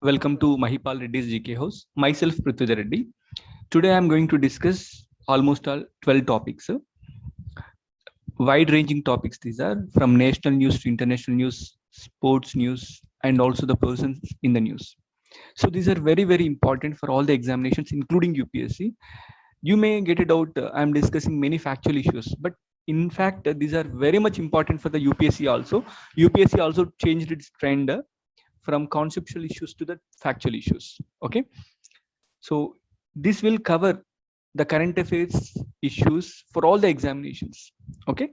Welcome to Mahipal Reddy's GK House. Myself, Prithviraj Reddy. Today I am going to discuss almost all 12 topics. Wide-ranging topics these are, from national news to international news, sports news, and also the persons in the news. So these are very, very important for all the examinations, including UPSC. You may get it out. I am discussing many factual issues, but in fact, these are very much important for the UPSC also. UPSC also changed its trend from conceptual issues to the factual issues. Okay, so this will cover the current affairs issues for all the examinations. Okay,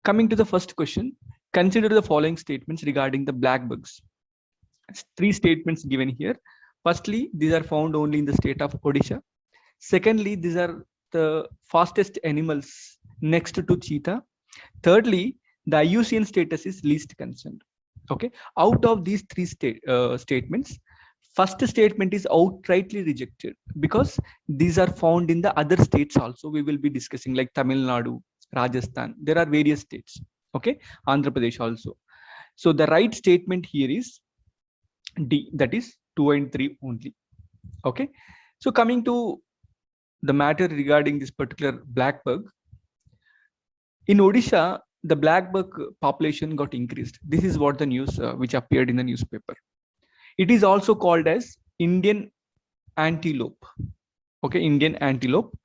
coming to the first question, consider the following statements regarding the black bugs. Three statements given here. Firstly, these are found only in the state of Odisha. Secondly, these are the fastest animals next to cheetah. Thirdly, the IUCN status is least concerned. Okay, out of these three statements, first statement is outrightly rejected because these are found in the other states also. We will be discussing like Tamil Nadu, Rajasthan. There are various states. Okay, Andhra Pradesh also. So the right statement here is D, that is 2 and 3 only. Okay, so coming to the matter regarding this particular black bug, in Odisha, the black bug population got increased. This is what the news which appeared in the newspaper. It is also called as Indian antelope. Okay, Indian antelope.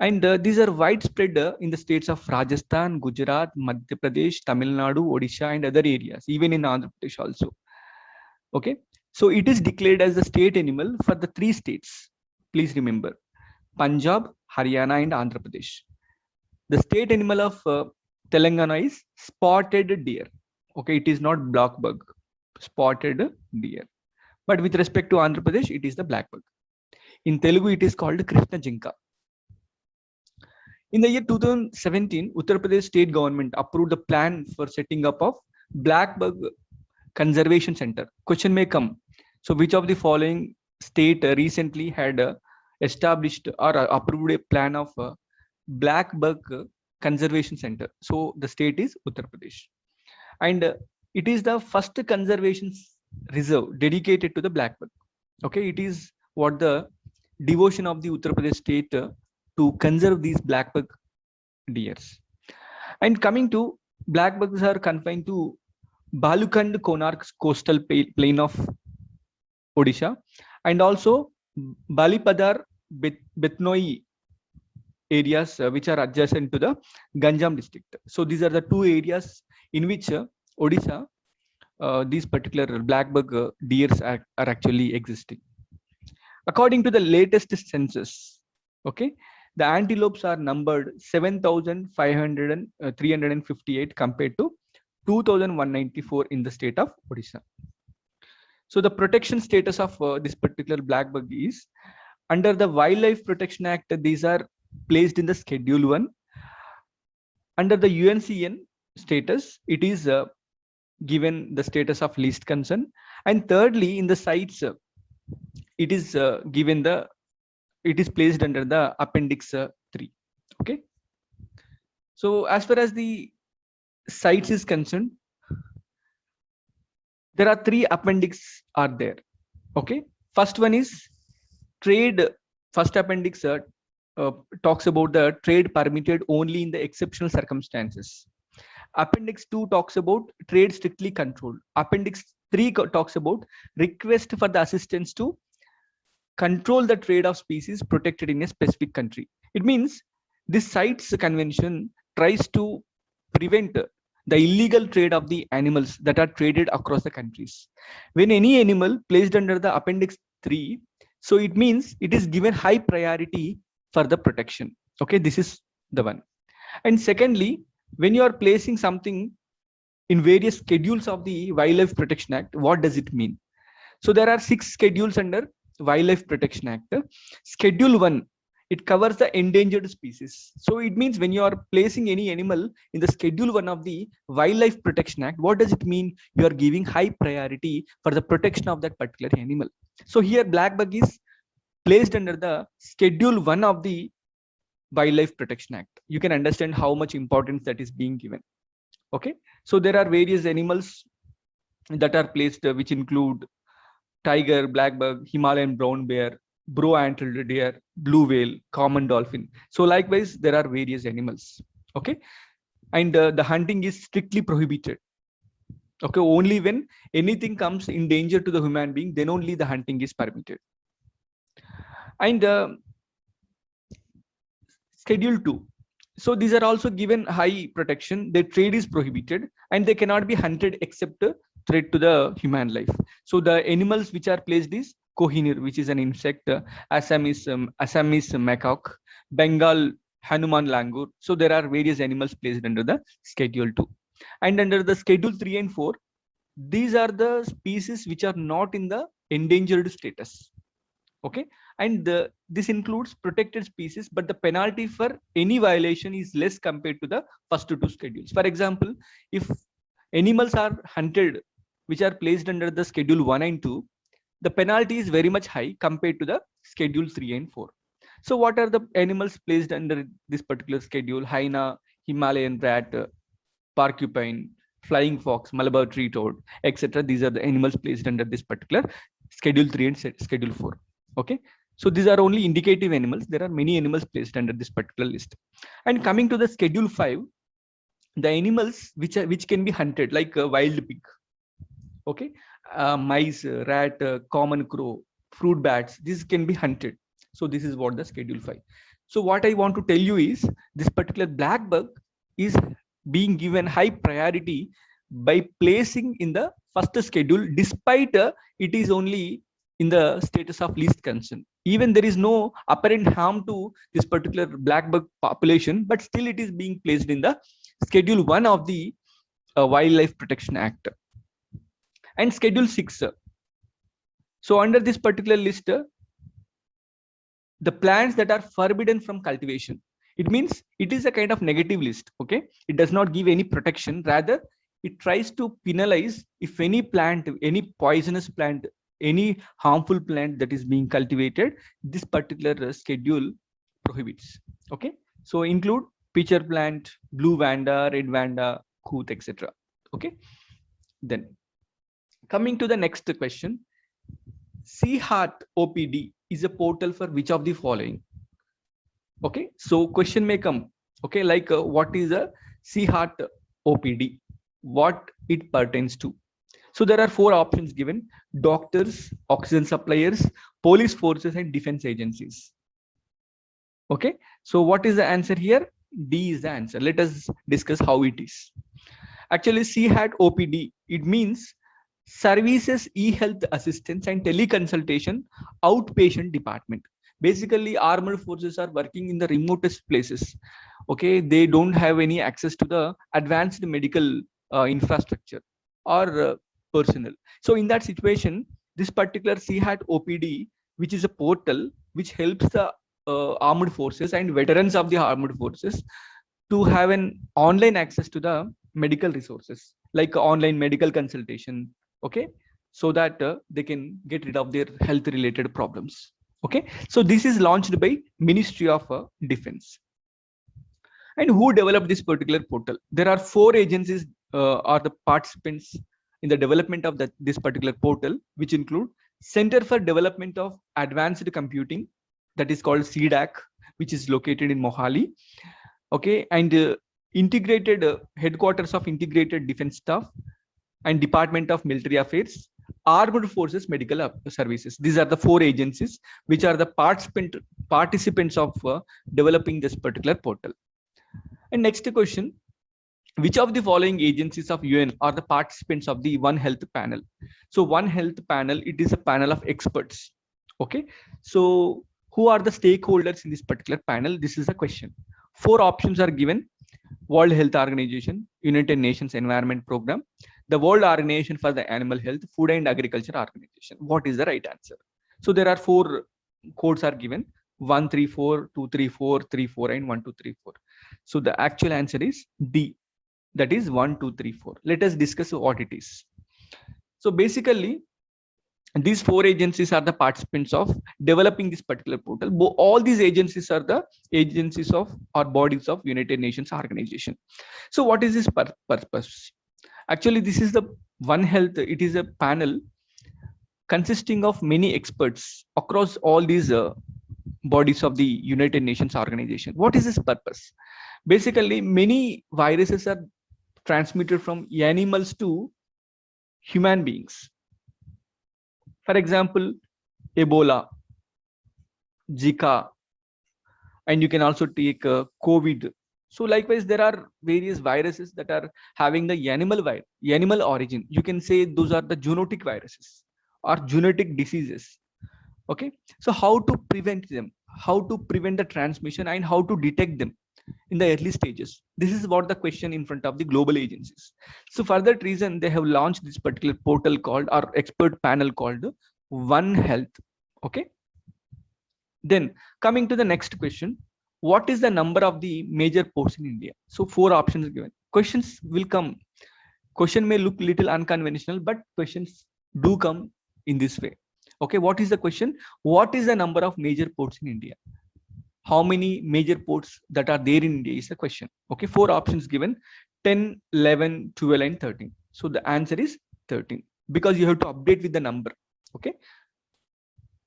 And these are widespread in the states of Rajasthan, Gujarat, Madhya Pradesh, Tamil Nadu, Odisha, and other areas, even in Andhra Pradesh also. Okay, so it is declared as the state animal for the three states. Please remember, Punjab, Haryana, and Andhra Pradesh. The state animal of Telangana is spotted deer. Okay, it is not black bug, spotted deer. But with respect to Andhra Pradesh, it is the black bug. In Telugu, it is called Krishna Jinka. In the year 2017, Uttar Pradesh state government approved the plan for setting up of black bug conservation center. Question may come. So which of the following state recently had established or approved a plan of black bug conservation center? So the state is Uttar Pradesh, and it is the first conservation reserve dedicated to the black bug. Okay, it is what the devotion of the Uttar Pradesh state to conserve these black bug deers. And coming to, black bugs are confined to Balukand Konark's coastal plain of Odisha, and also Balipadar Betnoi areas which are adjacent to the Ganjam district. So these are the two areas in which Odisha, these particular black bug deers are actually existing. According to the latest census, okay, the antelopes are numbered 7,358 compared to 2,194 in the state of Odisha. So the protection status of this particular black bug is, under the Wildlife Protection Act, these are placed in the Schedule 1. Under the UNCN status, it is given the status of least concern. And thirdly, in the sites, it is given the, it is placed under the Appendix 3. Okay. So as far as the sites is concerned, there are three appendix are there. Okay. First one is trade. First appendix talks about the trade permitted only in the exceptional circumstances. Appendix 2 talks about trade strictly controlled. Appendix 3 talks about request for the assistance to control the trade of species protected in a specific country. It means this CITES convention tries to prevent the illegal trade of the animals that are traded across the countries. When any animal placed under the Appendix 3, so it means it is given high priority for the protection. Okay, this is the one. And secondly, when you are placing something in various schedules of the Wildlife Protection Act, what does it mean? So there are 6 schedules under Wildlife Protection Act. Schedule 1, it covers the endangered species. So it means when you are placing any animal in the Schedule 1 of the Wildlife Protection Act, what does it mean? You are giving high priority for the protection of that particular animal. So here black bug is placed under the Schedule 1 of the Wildlife Protection Act. You can understand how much importance that is being given. Okay, so there are various animals that are placed which include tiger, black bug, Himalayan brown bear, brow-antled deer, blue whale, common dolphin. So likewise, there are various animals. Okay, and the hunting is strictly prohibited. Okay, only when anything comes in danger to the human being, then only the hunting is permitted. And Schedule 2. So these are also given high protection. Their trade is prohibited and they cannot be hunted except a threat to the human life. So the animals which are placed is Kohinoor, which is an insect, Assamese macaque, Bengal Hanuman langur. So there are various animals placed under the Schedule 2. And under the Schedule 3 and 4, these are the species which are not in the endangered status. Okay, and this includes protected species, but the penalty for any violation is less compared to the first two schedules. For example, if animals are hunted which are placed under the Schedule 1 and 2, the penalty is very much high compared to the Schedule 3 and 4. So what are the animals placed under this particular schedule? Hyena, Himalayan rat, porcupine, flying fox, Malabar tree toad, etc. These are the animals placed under this particular Schedule 3 and Schedule 4. Okay, so these are only indicative animals. There are many animals placed under this particular list. And coming to the Schedule 5, the animals which can be hunted, like wild pig, okay, mice, rat, common crow, fruit bats, these can be hunted. So this is what the Schedule 5. So what I want to tell you is this particular black bug is being given high priority by placing in the first schedule, despite it is only in the status of least concern. Even there is no apparent harm to this particular black bug population, but still it is being placed in the Schedule 1 of the Wildlife Protection Act. And Schedule 6. So under this particular list, the plants that are forbidden from cultivation, it means it is a kind of negative list. Okay, it does not give any protection, rather it tries to penalize if any plant, any poisonous plant, any harmful plant that is being cultivated, this particular schedule prohibits. Okay, so include pitcher plant, blue vanda, red vanda, khut, etc. Okay, then coming to the next question, CHEART OPD is a portal for which of the following? Okay, so question may come, okay, like what is a CHEART OPD, what it pertains to? So there are 4 options given: doctors, oxygen suppliers, police forces, and defense agencies. Okay, so what is the answer here? D is the answer. Let us discuss how it is. Actually, CHEART OPD, it means Services E-Health Assistance and Teleconsultation Outpatient Department. Basically, armed forces are working in the remotest places. Okay, they don't have any access to the advanced medical infrastructure or personnel. So in that situation, this particular CHEART OPD, which is a portal which helps the armed forces and veterans of the armed forces to have an online access to the medical resources, like online medical consultation. Okay, so that they can get rid of their health related problems. Okay, so this is launched by Ministry of Defense. And who developed this particular portal? There are 4 agencies are the participants in the development of this particular portal, which include Center for Development of Advanced Computing, that is called CDAC, which is located in Mohali. Okay, and integrated headquarters of Integrated Defense Staff and Department of Military Affairs, Armed Forces Medical Services. These are the 4 agencies which are the participants of developing this particular portal. And next question, which of the following agencies of UN are the participants of the One Health panel? So One Health panel, it is a panel of experts. Okay, so who are the stakeholders in this particular panel? This is a question. 4 options are given: World Health Organization, United Nations Environment Program, the World Organization for the Animal Health, Food and Agriculture Organization. What is the right answer? So there are 4 codes are given: 134, 234, 34, and 1234. So the actual answer is D, that is 1234. Let us discuss what it is. So basically, these 4 agencies are the participants of developing this particular portal. All these agencies are the agencies of or bodies of United Nations Organization. So what is this purpose? Actually, this is the One Health. It is a panel consisting of many experts across all these bodies of the United Nations organization. What is its purpose? Basically, many viruses are transmitted from animals to human beings. For example, Ebola, Zika, and you can also take COVID. So likewise, there are various viruses that are having the animal origin. You can say those are the zoonotic viruses or genetic diseases. Okay, so how to prevent them, how to prevent the transmission, and how to detect them in the early stages? This is what the question in front of the global agencies. So for that reason, they have launched this particular portal called, or expert panel called, One Health. Okay, then coming to the next question, what is the number of the major ports in India? So four options given. Questions will come. Question may look little unconventional, but questions do come in this way. Okay, what is the question? What is the number of major ports in India? How many major ports that are there in India is the question. Okay, four options given: 10, 11, 12, and 13. So the answer is 13 because you have to update with the number. Okay,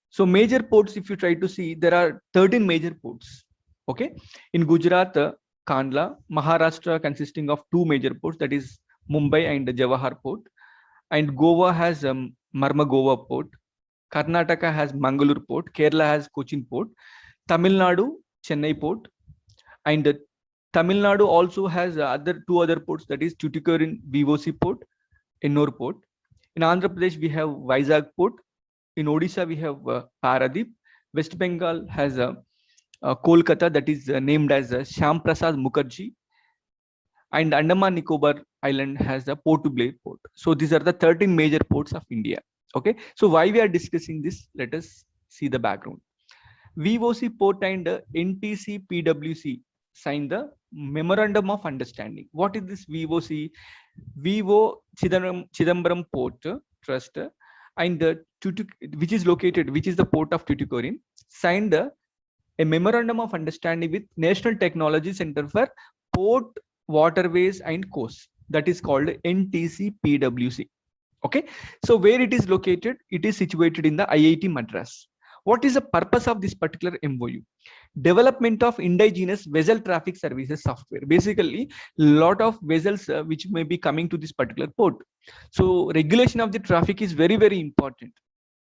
so major ports, if you try to see, there are 13 major ports. Okay, in Gujarat, Kandla, Maharashtra consisting of two major ports, that is Mumbai and Jawahar port, and Goa has Marmagova port. Karnataka has Mangalore port. Kerala has Cochin port. Tamil Nadu, Chennai port, and Tamil Nadu also has two other ports, that is Tuticorin VOC port, Ennore port. In Andhra Pradesh, we have Vizag port. In Odisha, we have Paradip. West Bengal has Kolkata, that is named as Shyam Prasad Mukherjee. And Andaman Nicobar Island has the Port Blair port. So these are the 13 major ports of India. Okay, so why we are discussing this? Let us see the background. VOC port and NTC PWC signed the Memorandum of Understanding. What is this VOC? Vivo Chidambaram Port Trust and which is the port of Tuticorin, signed a Memorandum of Understanding with National Technology Center for Port, Waterways and Coasts, that is called NTC PWC. Okay, so where it is located? It is situated in the IIT Madras. What is the purpose of this particular MOU? Development of indigenous vessel traffic services software. Basically, lot of vessels which may be coming to this particular port. So regulation of the traffic is very, very important.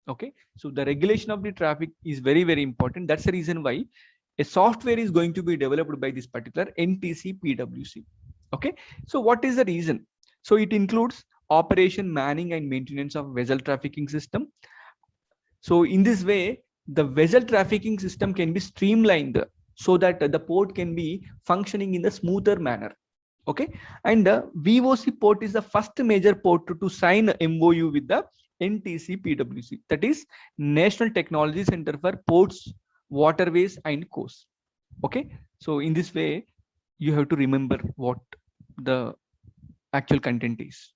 Okay, so the regulation of the traffic is very, very important. That's the reason why a software is going to be developed by this particular NTC PWC. Okay, so what is the reason? So it includes operation, manning and maintenance of vessel trafficking system. So in this way, the vessel trafficking system can be streamlined so that the port can be functioning in a smoother manner. Okay, and VOC port is the first major port to sign MOU with the NTC PWC, that is National Technology Center for Ports, Waterways and Coasts. Okay, so in this way, you have to remember what the actual content is.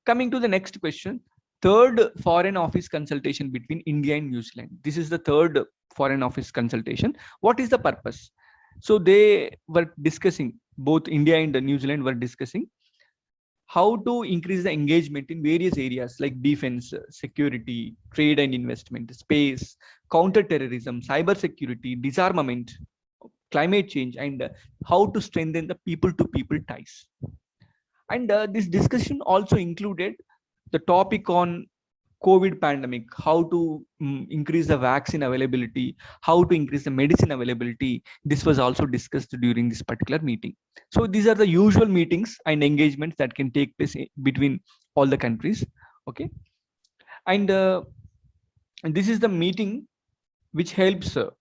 Coming to the next question, third foreign office consultation between India and New Zealand. This is the third foreign office consultation. What is the purpose? So they were discussing, both India and New Zealand were discussing how to increase the engagement in various areas like defense, security, trade and investment, space, counter-terrorism, cyber security, disarmament, climate change, and how to strengthen the people-to-people ties. And this discussion also included the topic on COVID pandemic, how to increase the vaccine availability, how to increase the medicine availability. This was also discussed during this particular meeting. So these are the usual meetings and engagements that can take place between all the countries. Okay, and this is the meeting which helps to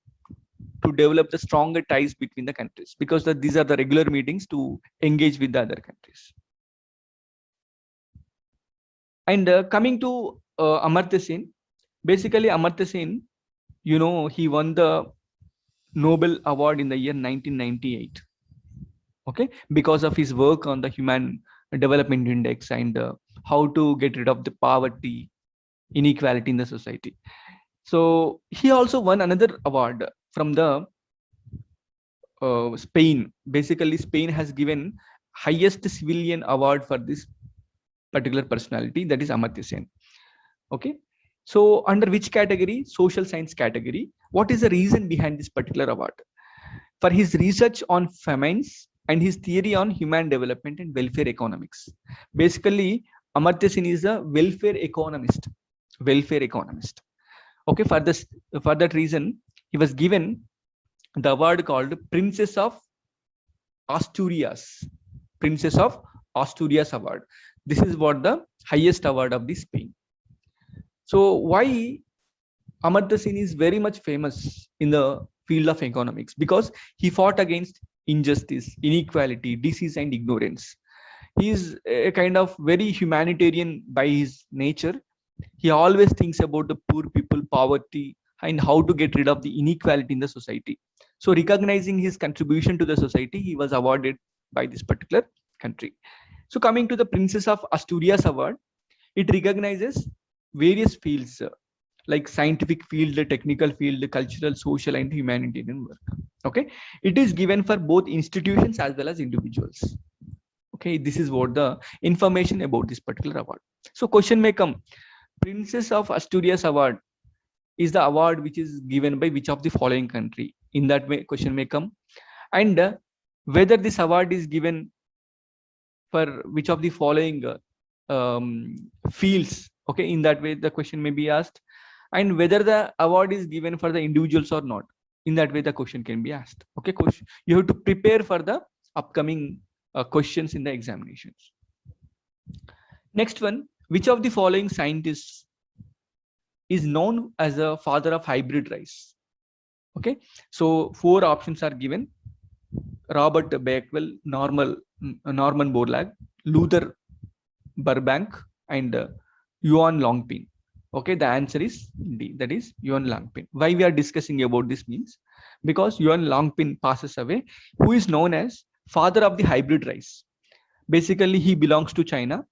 develop the stronger ties between the countries, because these are the regular meetings to engage with the other countries. And coming to Amartya Sen, basically Amartya Sen, you know, he won the Nobel Award in the year 1998. Okay, because of his work on the Human Development Index and how to get rid of the poverty, inequality in the society. So he also won another award from the Spain. Basically, Spain has given highest civilian award for this particular personality, that is Amartya Sen. Okay, so under which category? Social science category. What is the reason behind this particular award? For his research on famines and his theory on human development and welfare economics. Basically, Amartya Sen is a welfare economist. Welfare economist. Okay, for that reason, he was given the award called Princess of Asturias. Princess of Asturias Award. This is what the highest award of the Spain. So why Amartya Sen is very much famous in the field of economics? Because he fought against injustice, inequality, disease, and ignorance. He is a kind of very humanitarian by his nature. He always thinks about the poor people, poverty, and how to get rid of the inequality in the society. So, recognizing his contribution to the society, he was awarded by this particular country. So, coming to the Princess of Asturias Award, it recognizes various fields like scientific field, the technical field, the cultural, social, and humanitarian work. Okay, it is given for both institutions as well as individuals. Okay, this is what the information about this particular award. So, question may come: Princess of Asturias Award is the award which is given by which of the following country? In that way, question may come, and whether this award is given for which of the following fields. Okay, in that way, the question may be asked, and whether the award is given for the individuals or not. In that way, the question can be asked. Okay, question. You have to prepare for the upcoming questions in the examinations. Next one, which of the following scientists is known as a father of hybrid rice? Okay, so 4 options are given: Robert Bakewell, Norman Borlaug, Luther Burbank, and Yuan Longpin. Okay, the answer is D, that is Yuan Longpin. Why we are discussing about this means because Yuan Longpin passes away, who is known as father of the hybrid rice. Basically, he belongs to China,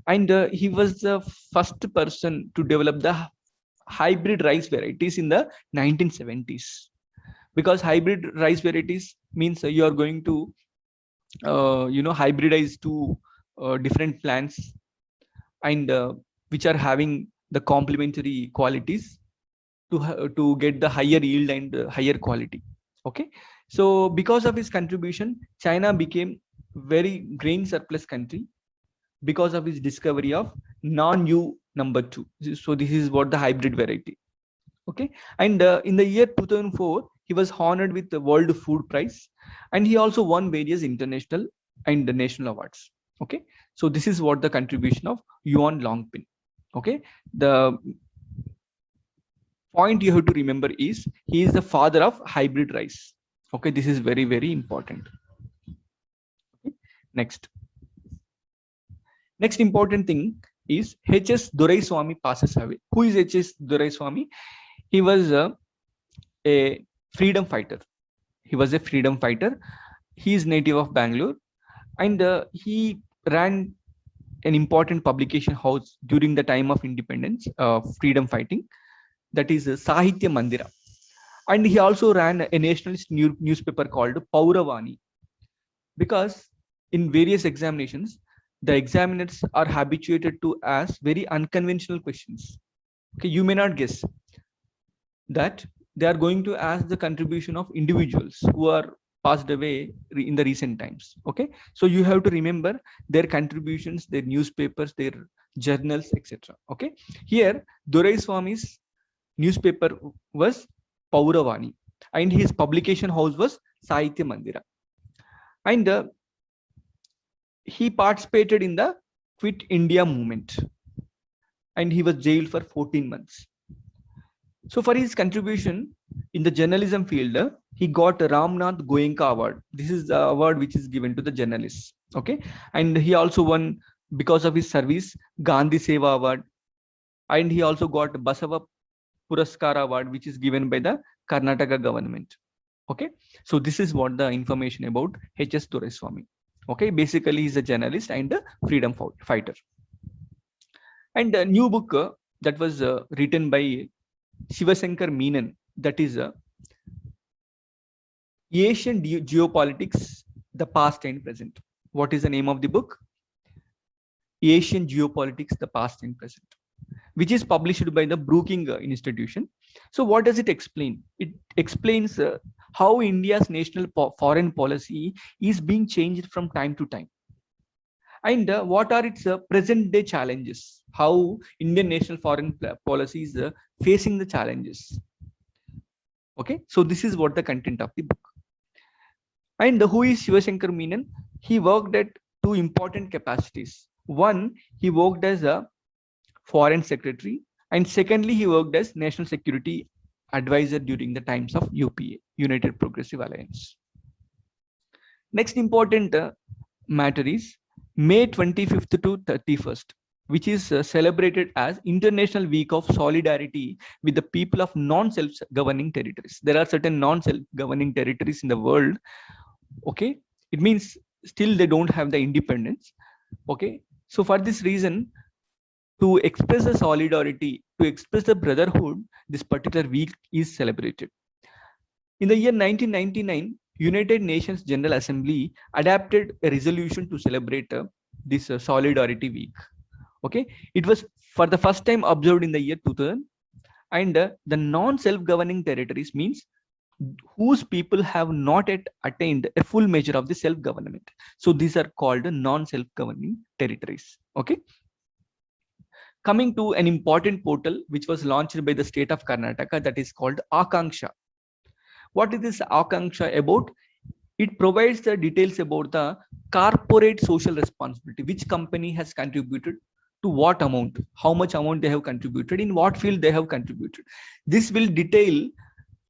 and he was the first person to develop the hybrid rice varieties in the 1970s. Because hybrid rice varieties means you are going to hybridize two different plants, and which are having the complementary qualities to get the higher yield and higher quality. Okay, so because of his contribution, China became very grain surplus country because of his discovery of non-U number 2. So this is what the hybrid variety. Okay, and in the year 2004, he was honored with the World Food Prize, and he also won various international and national awards. Okay, so this is what the contribution of Yuan Longpin. Okay, the point you have to remember is he is the father of hybrid rice. Okay, this is very, very important. Okay. Next important thing is H.S. Doraiswamy passes away. Who is H.S. Doraiswamy? He was a freedom fighter. He was a freedom fighter. He is native of Bangalore, and he ran an important publication house during the time of independence, freedom fighting, that is Sahitya Mandira. And he also ran a nationalist newspaper called Pauravani, because in various examinations, the examiners are habituated to ask very unconventional questions. Okay, you may not guess that they are going to ask the contribution of individuals who are passed away in the recent times. Okay, so you have to remember their contributions, their newspapers, their journals, etc. Okay, here Doraiswamy's newspaper was Pauravani, and his publication house was Sahitya Mandira, and he participated in the Quit India movement, and he was jailed for 14 months. So for his contribution in the journalism field, he got a Ramnath Goenka Award. This is the award which is given to the journalists. Okay, and he also won, because of his service, Gandhi Seva Award, and he also got Basava Puraskara Award, which is given by the Karnataka government. Okay, so this is what the information about H.S. Doraiswamy. Okay, basically he's a journalist and a freedom fighter. And a new book that was written by Shivasankar Menon, that is Asian Geopolitics, the Past and Present. What is the name of the book? Asian Geopolitics, the Past and Present. which is published by the Brookings Institution. So what does it explain? It explains how India's national foreign policy is being changed from time to time, and what are its present day challenges, how Indian national foreign policy is facing the challenges. Okay, so this is what the content of the book. And who is Shivashankar Menon? He worked at two important capacities. One, he worked as a foreign secretary, and secondly, he worked as national security advisor during the times of UPA, United Progressive Alliance. Next important matter is May 25th to 31st, which is celebrated as International Week of Solidarity with the people of non-self-governing territories. There are certain non-self-governing territories in the world. Okay, it means still they don't have the independence. Okay, so for this reason, to express the solidarity, to express the brotherhood, this particular week is celebrated. In the year 1999, United Nations General Assembly adopted a resolution to celebrate this Solidarity Week. Okay, it was for the first time observed in the year 2000, and the non-self-governing territories means whose people have not yet attained a full measure of the self-government. So these are called non-self-governing territories. Okay. Coming to an important portal which was launched by the state of Karnataka, that is called Akanksha. What is this Akanksha about? It provides the details about the corporate social responsibility, which company has contributed to what amount, how much amount they have contributed, in what field they have contributed. This will detail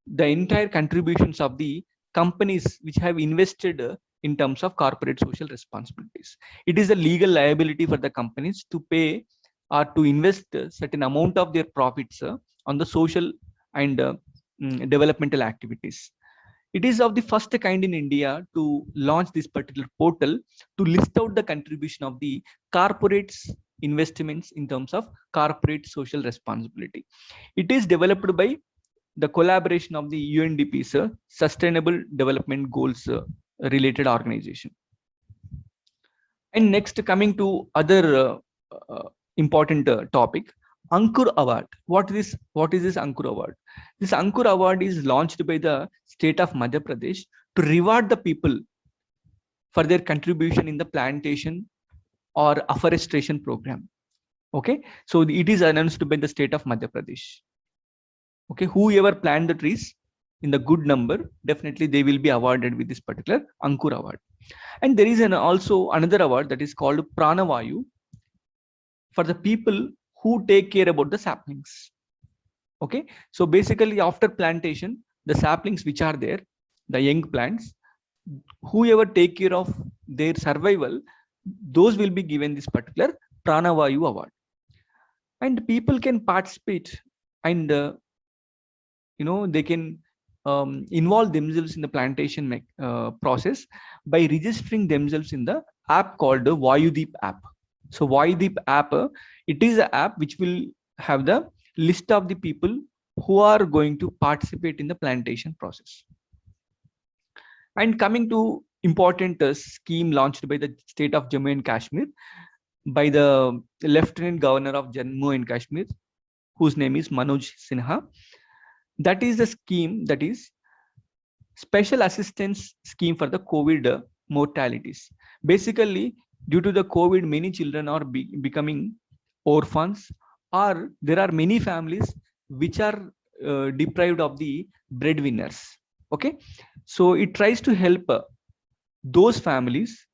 the entire contributions of the companies which have invested in terms of corporate social responsibilities. It is a legal liability for the companies to pay or to invest a certain amount of their profits on the social and developmental activities. It is of the first kind in India to launch this particular portal to list out the contribution of the corporates investments in terms of corporate social responsibility. It is developed by the collaboration of the UNDP's Sustainable Development Goals related organization. And next, coming to other important topic, Ankur Award. What is this Ankur Award? This Ankur Award is launched by the state of Madhya Pradesh to reward the people for their contribution in the plantation or afforestation program. Okay, so it is announced by the state of Madhya Pradesh. Okay, whoever plant the trees in the good number, definitely they will be awarded with this particular Ankur Award. And there is also another award that is called Pranavayu for the people who take care about the saplings. Okay, so basically after plantation, the saplings which are there, the young plants, whoever take care of their survival, those will be given this particular Pranavayu Award. And people can participate, and they can involve themselves in the plantation process by registering themselves in the app called the Vayudeep app. So Vayudeep app, it is an app which will have the list of the people who are going to participate in the plantation process. And coming to important scheme launched by the state of Jammu and Kashmir by the Lieutenant Governor of Jammu and Kashmir, whose name is Manoj Sinha. That is the scheme, that is special assistance scheme for the COVID mortalities. Basically, due to the COVID, many children are becoming orphans, or there are many families which are deprived of the breadwinners. Okay, so it tries to help those families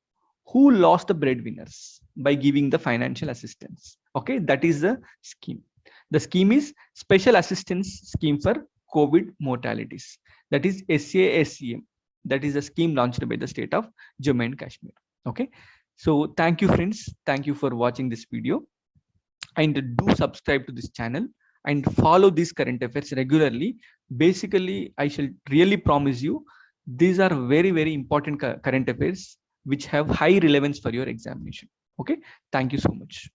who lost the breadwinners by giving the financial assistance. Okay, that is the scheme. The scheme is Special Assistance Scheme for COVID Mortalities. That is SASCM. That is a scheme launched by the state of Jammu and Kashmir. Okay, so thank you friends. Thank you for watching this video, and do subscribe to this channel and follow these current affairs regularly. Basically, I shall really promise you, these are very, very important current affairs which have high relevance for your examination. Okay, thank you so much.